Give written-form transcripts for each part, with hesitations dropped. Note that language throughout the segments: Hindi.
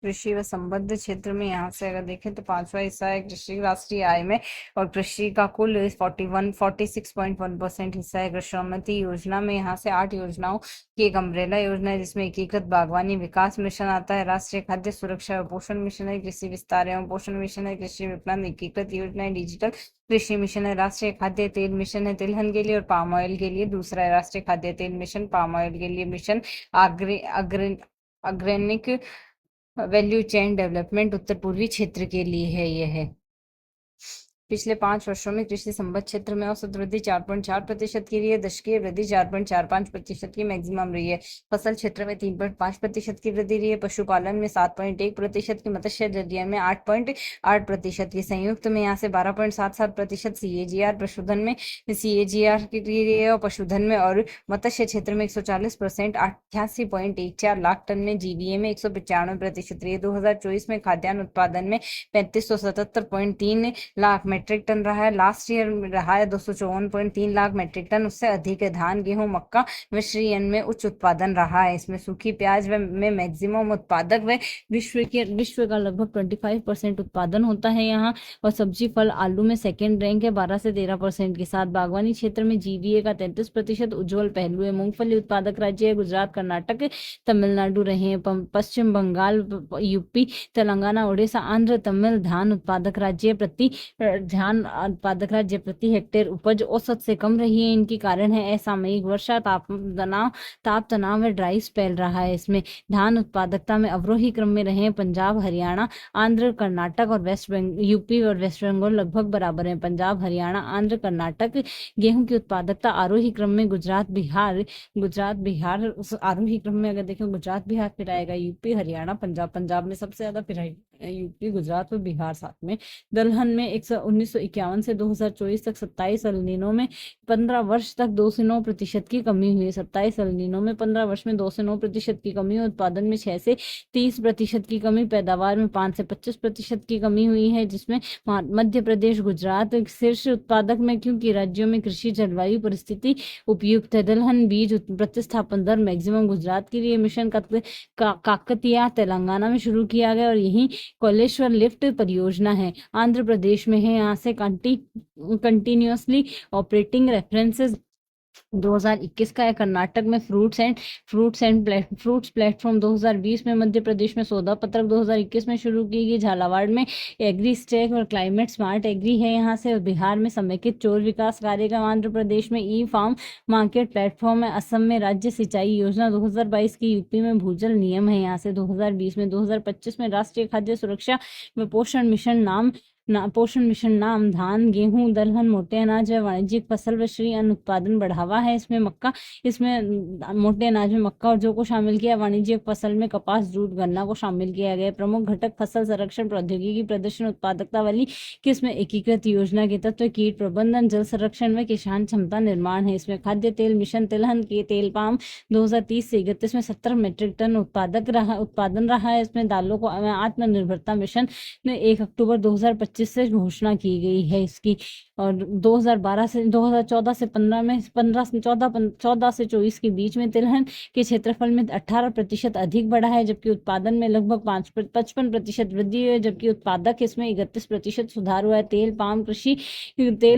कृषि व संबद्ध क्षेत्र में यहाँ से अगर देखें तो पांचवा हिस्सा है कृषि राष्ट्रीय आय में, और कृषि का कुल 46.1% हिस्सा है। कृषि योजना में यहाँ से 8 योजनाओं की एक अम्ब्रेला योजना है, जिसमें एकीकृत बागवानी विकास मिशन आता है, राष्ट्रीय खाद्य सुरक्षा एवं पोषण मिशन है, कृषि विस्तार एवं पोषण मिशन है, कृषि विपणन एकीकृत योजना है, डिजिटल कृषि मिशन है, राष्ट्रीय खाद्य तेल मिशन है तिलहन के लिए और पाम ऑयल के लिए, दूसरा है राष्ट्रीय खाद्य तेल मिशन पाम ऑयल के लिए mission organic value chain development उत्तर पूर्वी क्षेत्र के लिए है। यह है पिछले 5 वर्षों में कृषि संबद्ध क्षेत्र में औसत वृद्धि 4.4% की रही है, दशकीय वृद्धि 4.45% की मैक्सिमम रही है। फसल क्षेत्र में 3.5% की वृद्धि रही है, पशुपालन में 7.1% की, मत्स्य जरिया में 8.8% की, संयुक्त में यहाँ से 12.77% CAGR पशुधन में CAGR की रही है, और पशुधन में और मत्स्य क्षेत्र में 140% 88.14 लाख टन में, GVA में 195% रही है। 2024 में खाद्यान्न उत्पादन में 3577.3 लाख मेट्रिक टन रहा है, लास्ट ईयर रहा है 254.3 लाख मेट्रिक टन, उससे अधिक है। धान गेहूं मक्का मिश्री अन्न में उच्च उत्पादन रहा है। इसमें सूखी प्याज में मैक्सिमम उत्पादक व विश्व का लगभग 25% उत्पादन होता है यहाँ, और सब्जी फल आलू में सेकेंड रैंक है 12 से 13% के साथ। बागवानी क्षेत्र में GVA का 33% उज्जवल पहलू है। मूंगफली उत्पादक राज्य है गुजरात, कर्नाटक, तमिलनाडु रहे हैं। पश्चिम बंगाल, यूपी, तेलंगाना, उड़ीसा, आंध्र, तमिल धान उत्पादक राज्य प्रति हेक्टेयर उपज औसत से कम रही है। इनकी कारण है असामयिक वर्षा, ताप तनाव व ड्राई स्पेल रहा है। इसमें धान उत्पादकता में अवरोही क्रम में रहे पंजाब, हरियाणा, आंध्र, कर्नाटक और यूपी और वेस्ट बंगाल लगभग बराबर है। पंजाब, हरियाणा, आंध्र, कर्नाटक। गेहूं की उत्पादकता आरोही क्रम में गुजरात, बिहार आरोही क्रम में अगर देखें गुजरात, बिहार, फिर आएगा यूपी, हरियाणा, पंजाब में सबसे ज्यादा, फिर यूपी, गुजरात और बिहार साथ में। दलहन में 1951 से 2024 तक 27 एलनीनो में 15 वर्ष तक 2 से 9% की कमी हुई है। 27 एलनीनो में 15 वर्ष में 2 से 9% की कमी, उत्पादन में 6 से 30% की कमी, पैदावार में 5 से 25% की कमी हुई है, जिसमें मध्य प्रदेश, गुजरात शीर्ष उत्पादक में, क्योंकि राज्यों में कृषि जलवायु परिस्थिति उपयुक्त है। दलहन बीज प्रतिस्थापन दर मैक्सिमम गुजरात के लिए मिशन काकतिया तेलंगाना में शुरू किया गया, और यही कोलेश्वर लिफ्ट परियोजना है आंध्र प्रदेश में है। यहाँ से कंटिन्यूअसली ऑपरेटिंग रेफरेंसेस 2021 का है। कर्नाटक में फ्रूट्स प्लेटफॉर्म 2020 में, मध्य प्रदेश में सौदा पत्रक 2021 में शुरू की गई, झालावाड़ में एग्री स्टेक और क्लाइमेट स्मार्ट एग्री है यहाँ से, और बिहार में समेकित चोर विकास कार्यक्रम, आंध्र प्रदेश में ई फार्म मार्केट प्लेटफॉर्म है, असम में राज्य सिंचाई योजना 2022 की, यूपी में भूजल नियम है यहाँ से 2020 में। 2025 में राष्ट्रीय खाद्य सुरक्षा व पोषण मिशन नाम धान, गेहूं, दलहन, मोटे अनाज व वाणिज्यिक फसल व श्री अन्न उत्पादन बढ़ावा है। इसमें मोटे अनाज में मक्का और जौ को शामिल किया, वाणिज्यिक फसल में कपास, जूट, गन्ना को शामिल किया गया। प्रमुख घटक फसल संरक्षण प्रौद्योगिकी प्रदर्शन उत्पादकता वाली किस्म एकीकृत योजना के तत्व कीट प्रबंधन, जल संरक्षण व किसान क्षमता निर्माण है। इसमें खाद्य तेल मिशन तिलहन के तेल पाम 2030 से 31 में 70 मेट्रिक टन उत्पादन रहा है। इसमें दालों को आत्मनिर्भरता मिशन ने 1 अक्टूबर 2025 से घोषणा की गई है इसकी, और 2014 से 24 के बीच में तिलहन के क्षेत्रफल में 18% अधिक बढ़ा है, जबकि उत्पादन में लगभग 55% वृद्धि हुई है, जबकि उत्पादक इसमें 31% सुधार हुआ है। तेल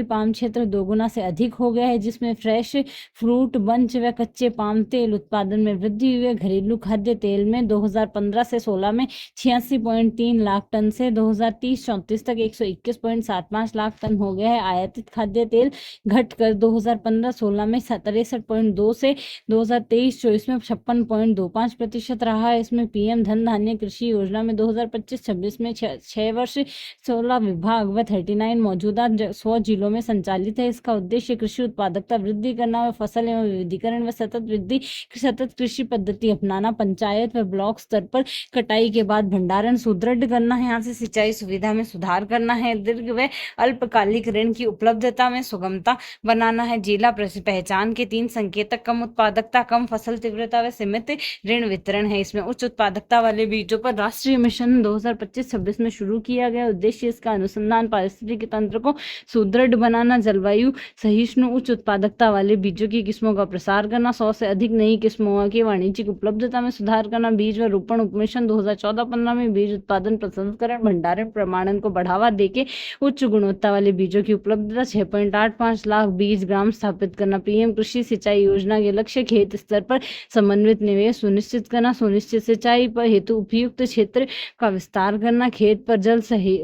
पाम क्षेत्र 2 गुना से अधिक हो गया है, जिसमें फ्रेश फ्रूट बंच व कच्चे पाम तेल उत्पादन में वृद्धि हुई है। घरेलू खाद्य तेल में 2015 से 16 में 86.3 लाख टन से 2030-34 तक 121.75 लाख टन हो गया है। आयातित खाद्य तेल घटकर 2015-16 में 63.2 से 2023-24 में 56.25% रहा है। इसमें PM धन धान्य कृषि योजना में 2025-26 में 6 वर्ष 16 विभाग व 39 मौजूदा 100 जिलों में संचालित है। इसका उद्देश्य कृषि उत्पादकता वृद्धि करना व फसल एवं विविधीकरण व सतत कृषि पद्धति अपनाना, पंचायत व ब्लॉक स्तर पर कटाई के बाद भंडारण सुदृढ़ करना है। यहाँ से सिंचाई सुविधा में सुधार कर करना है। दीर्घ व अल्पकालिक ऋण की उपलब्धता में सुगमता बनाना है। जिला पहचान के 3 संकेतक कम उत्पादकता, कम फसल तीव्रता व सीमित ऋण वितरण है। इसमें उच्च उत्पादकता वाले बीजों पर राष्ट्रीय मिशन 2025-26 में शुरू किया गया। उद्देश्य इसका अनुसंधान पारिस्थितिकी तंत्र को सुदृढ़ बनाना, जलवायु सहिष्णु उच्च उत्पादकता वाले बीजों की किस्मों का प्रसार करना, 100 से अधिक नई किस्मों की वाणिज्यिक उपलब्धता में सुधार करना, बीज व रोपण उपमिशन 2014-15 में बीज उत्पादन प्रसंस्करण भंडारण प्रमाणन को बढ़ावा देके उच्च गुणवत्ता वाले बीजों की उपलब्धता 6.85 लाख बीज ग्राम स्थापित करना। पीएम कृषि सिंचाई योजना के लक्ष्य खेत स्तर पर समन्वित निवेश सुनिश्चित करना, सुनिश्चित सिंचाई पर हेतु उपयुक्त क्षेत्र का विस्तार करना, खेत पर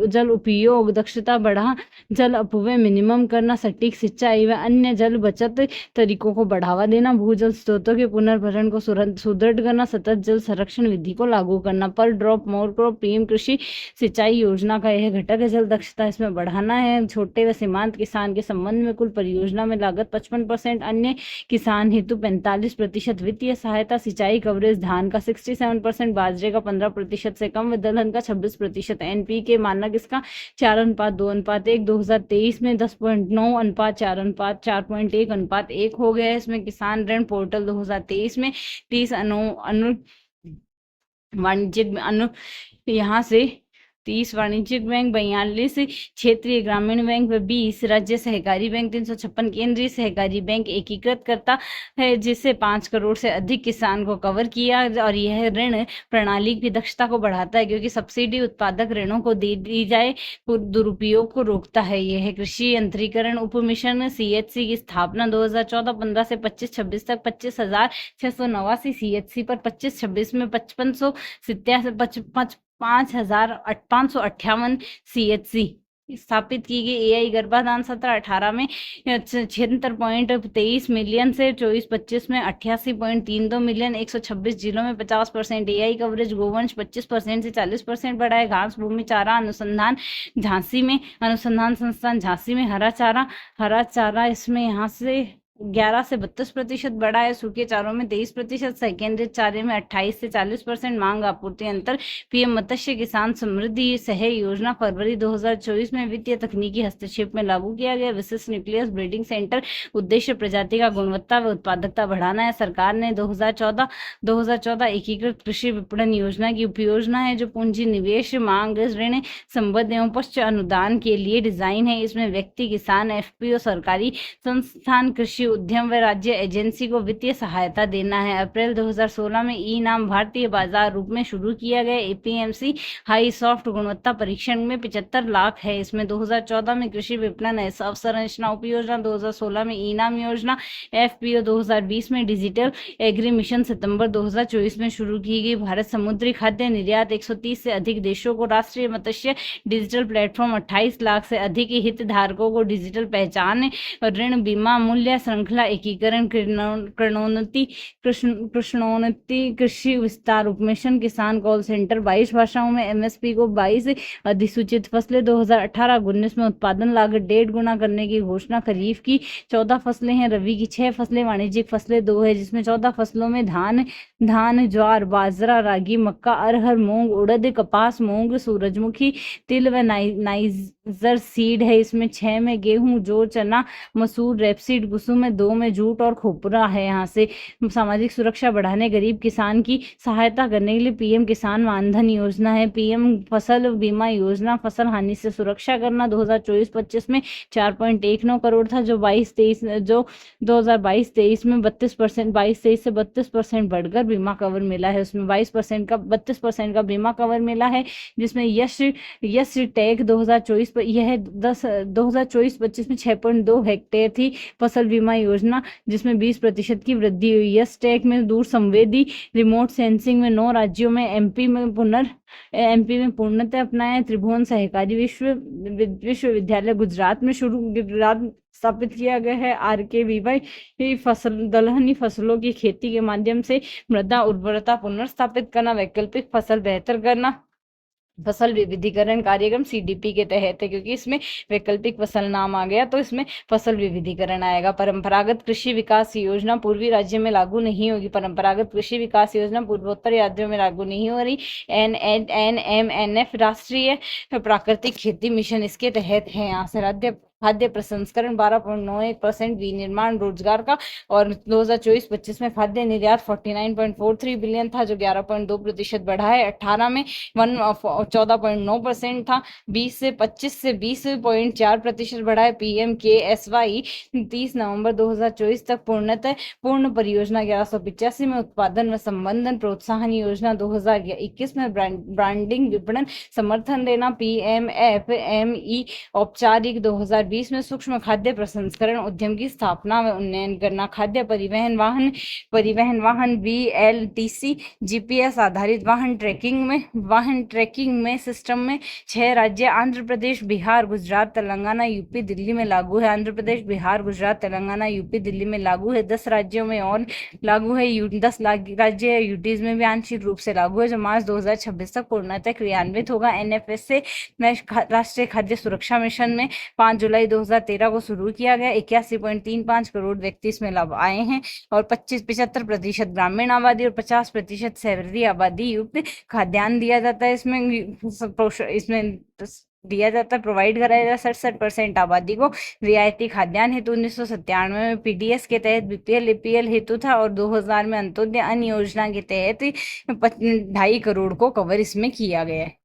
जल उपयोग दक्षता बढ़ा, जल अपव्यय मिनिमम करना, सटीक सिंचाई व अन्य जल बचत तरीकों को बढ़ावा देना, भूजल स्रोतों के पुनर्भरण को सुदृढ़ करना, सतत जल संरक्षण विधि को लागू करना। पर ड्रॉप मोर क्रॉप पीएम कृषि सिंचाई योजना का यह घटक है। जल दक्षता इसमें बढ़ाना है। छोटे व सीमांत किसान के संबंध में कुल परियोजना में लागत 55%, अन्य किसान हेतु 45% वित्तीय सहायता, सिंचाई कवरेज धान का 67%, बाजरे का 15% से कम व दलहन का 26%। एनपीके मानक इसका 4:2:1, 2023 में 10.9:4:4.1 हो गया है। इसमें किसान ऋण पोर्टल 2023 में 30 वाणिज्यिक यहाँ से 30 वाणिज्यिक बैंक, 42 क्षेत्रीय ग्रामीण बैंक व 20 राज्य सहकारी बैंक, 356 केंद्रीय सहकारी बैंक एकीकृत करता है, जिससे 5 करोड़ से अधिक किसान को कवर किया। और यह ऋण प्रणाली की दक्षता को बढ़ाता है, क्योंकि सब्सिडी उत्पादक ऋणों को दी जाए दुरुपयोग को रोकता है। यह कृषि यंत्रीकरण उपमिशन सीएचसी की स्थापना 2014-15 से 25-26 तक 25,689 सीएचसी पर 25-26 में 5,558 सीएचसी स्थापित की गई। एआई गर्भाधान 17-18 में 76.23 मिलियन से 24-25 में 88.32 मिलियन, 126 जिलों में 50% एआई कवरेज। गोवंश 25% से 40% बढ़ा है। घास भूमि चारा अनुसंधान संस्थान झांसी में हरा चारा इसमें यहाँ से 11 से 32% बढ़ा है। सूखे चारों में 23%, सेकेंडरी चारे में 28 से 40% मांग आपूर्ति अंतर। पीएम मत्स्य किसान समृद्धि सह योजना फरवरी 2024 में वित्तीय तकनीकी हस्तक्षेप में लागू किया गया। विशिष्ट न्यूक्लियस ब्रीडिंग सेंटर, उद्देश्य प्रजाति का गुणवत्ता व उत्पादकता बढ़ाना है। सरकार ने 2014 एकीकृत कृषि विपणन योजना की उपयोजना है, जो पूंजी निवेश, मांग ऋण, संबद्ध एवं पश्च अनुदान के लिए डिजाइन है। इसमें व्यक्ति, किसान, एफपीओ, सरकारी संस्थान, कृषि उद्यम व राज्य एजेंसी को वित्तीय सहायता देना है। अप्रैल 2016 में ई नाम भारतीय बाजार रूप में शुरू किया गया। एपीएमसी हाई सॉफ्ट गुणवत्ता परीक्षण में 75 लाख है। इसमें 2014 में कृषि विपणन अवसंरचना उपयोजना, 2016 में ई नाम योजना, एफपीओ 2020 में डिजिटल एग्री मिशन सितंबर 2024 में शुरू की गई। भारत समुद्री खाद्य निर्यात 130 से अधिक देशों को राष्ट्रीय मत्स्य डिजिटल प्लेटफॉर्म, 28 लाख से अधिक हितधारकों को डिजिटल पहचान, ऋण, बीमा, मूल्य श्रृंखला एकीकरण, कृष्णोन्नति, कृषि विस्तार उपमिशन, किसान कॉल सेंटर। 22 भाषाओं में एमएसपी को 22 अधिसूचित फसलें। 2018-19 में उत्पादन लागत 1.5 गुना करने की घोषणा। खरीफ की 14 फसलें हैं, रबी की 6 फसलें, वाणिज्यिक फसलें 2 है, जिसमें 14 फसलों में धान, ज्वार, बाजरा, रागी, मक्का, अरहर, मूंग, उड़द, कपास, मूंग, सूरजमुखी, तिल व नाइजर सीड है। इसमें 6 में गेहूं, जौ, चना, मसूर, रेपसीड, कुसुम में 2 में जूट और खोपरा है। यहाँ से सामाजिक सुरक्षा बढ़ाने, गरीब किसान की सहायता करने के लिए पीएम किसान मानधन योजना है। पीएम फसल बीमा योजना, फसल हानि से सुरक्षा करना 2024-25 में 4.19 करोड़ था, जो 2022-23 में 32%, 22-23 से 32% बढ़कर बीमा कवर मिला है। उसमें 32% का बीमा कवर मिला है, जिसमें यश टैग 2024 पर यह 2024-25 में 6.2 हेक्टेयर थी फसल बीमा योजना, जिसमें 20% की वृद्धि हुई। यस टैग में दूर संवेदी रिमोट सेंसिंग में 9 राज्यों में, एमपी में पूर्णतः अपनाया। त्रिभुवन सहकारी विश्वविद्यालय गुजरात स्थापित किया गया है। RKVY दलहनी फसलों की खेती के माध्यम से मृदा उर्वरता पुनर्स्थापित करना, वैकल्पिक फसल बेहतर करना, फसल विविधीकरण कार्यक्रम सीडीपी के तहत है, क्योंकि इसमें वैकल्पिक फसल नाम आ गया तो इसमें फसल विविधीकरण आएगा। परंपरागत कृषि विकास योजना पूर्वी राज्य में लागू नहीं होगी। परंपरागत कृषि विकास योजना पूर्वोत्तर राज्यों में लागू नहीं हो रही। NMNF राष्ट्रीय प्राकृतिक खेती मिशन इसके तहत है। यहाँ से खाद्य प्रसंस्करण 12.91%, विनिर्माण रोजगार का, और 2024-25 में खाद्य निर्यात 49.43 बिलियन था जो 11.2% बढ़ा है। 18 में 14.9% था। 20 से 20.4% बढ़ा है। PMKSY 30 नवंबर 2024 तक पूर्ण परियोजना 1185 में उत्पादन व संवर्धन प्रोत्साहन योजना 2021 में ब्रांडिंग विपणन समर्थन देना। PMFME औपचारिक 2020 में सूक्ष्म खाद्य प्रसंस्करण उद्यम की स्थापना व उन्नयन करना। खाद्य परिवहन वाहन VLTC GPS आधारित वाहन ट्रैकिंग में सिस्टम में 6 राज्य आंध्र प्रदेश, बिहार, गुजरात, तेलंगाना, यूपी, दिल्ली में लागू है। आंध्र प्रदेश, बिहार, गुजरात, तेलंगाना, यूपी, दिल्ली में लागू है। 10 राज्यों में और लागू है। 10 राज्य यूटीज में भी आंशिक रूप से लागू है, जो मार्च 2026 तक पूर्णतः क्रियान्वित होगा। NFSA राष्ट्रीय खाद्य सुरक्षा मिशन में 5 जुलाई 2013 को शुरू किया गया। 81.35 करोड़ व्यक्ति इसमें लाभ आए हैं और 75% ग्रामीण आबादी और 50% शहरी आबादी युक्त खाद्यान्न दिया जाता है। इसमें दिया जाता है, प्रोवाइड कराया जाता है 67% आबादी को रियायती खाद्यान्न हेतु। 1997 में PDS के तहत BPL APL हेतु था और 2000 में अंत्योदय अन्न योजना के तहत 2.5 करोड़ को कवर इसमें किया गया है।